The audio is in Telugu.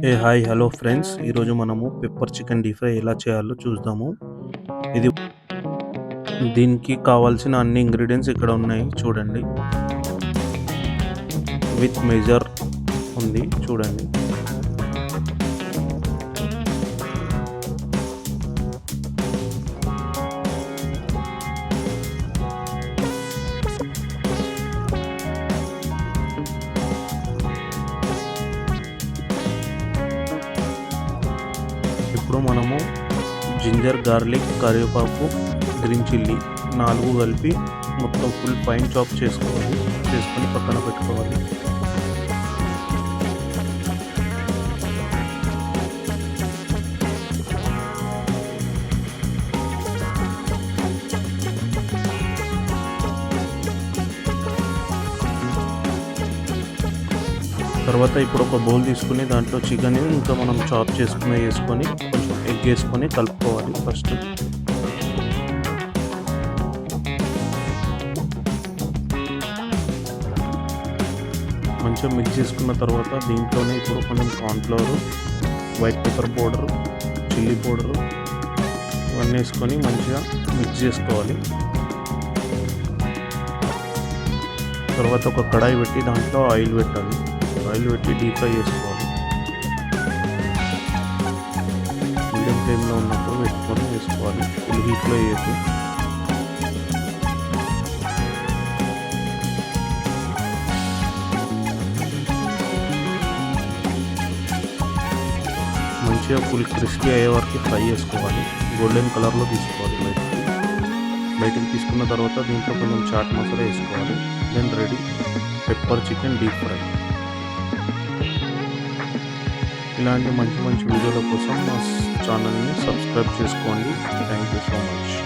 హాయ్ హలో ఫ్రెండ్స్, ఈరోజు మనము పెప్పర్ చికెన్ డీప్ ఫ్రై ఎలా చేయాలో చూద్దాము. ఇది దీనికి కావాల్సిన అన్ని ఇంగ్రీడియంట్స్ ఇక్కడ ఉన్నాయి చూడండి. విత్ మెజర్ ఉంది చూడండి. ఇప్పుడు మనము జింజర్, గార్లిక్, కరివేపాకు, గ్రీన్ చిల్లీ 4 కలిపి మొత్తం ఫుల్ ఫైన్ చాప్ చేసుకొని పక్కన పెట్టుకోవాలి. తర్వాత ఇప్పుడు ఒక బౌల్ తీసుకుని దాంట్లో చికెన్ ఇంకా మనం చాప్ వేసుకొని కొంచెం ఎగ్ వేసుకొని కలుపుకోవాలి. ఫస్ట్ మంచిగా మిక్స్ చేసుకున్న తర్వాత దీంట్లోనే ఇప్పుడు కొంచెం cornflour, white pepper powder, chilli powder ఇవన్నీ వేసుకొని మంచిగా మిక్స్ చేసుకోవాలి. తర్వాత ఒక కడాయి పెట్టి దాంట్లో ఆయిల్ పెట్టాలి. ఆయిల్ పెట్టి డీప్ ఫ్రై చేసుకోవాలి. మీడియం ఫ్లేమ్లో ఉన్నప్పుడు పెట్టుకొని వేసుకోవాలి. ఫుల్ హీట్లో వేయద్దు. మంచిగా ఫుల్ క్రిస్పీ అయ్యే వరకు ఫ్రై చేసుకోవాలి. గోల్డెన్ కలర్లో తీసుకోవాలి. బయటకు తీసుకున్న తర్వాత దీంట్లో కొంచెం చాట్ మసాలా వేసుకోవాలి. Then ready pepper chicken deep fry. ఇలాంటి మంచి మంచి వీడియోల కోసం మా ఛానల్ని సబ్స్క్రైబ్ చేసుకోండి. Thank you so much.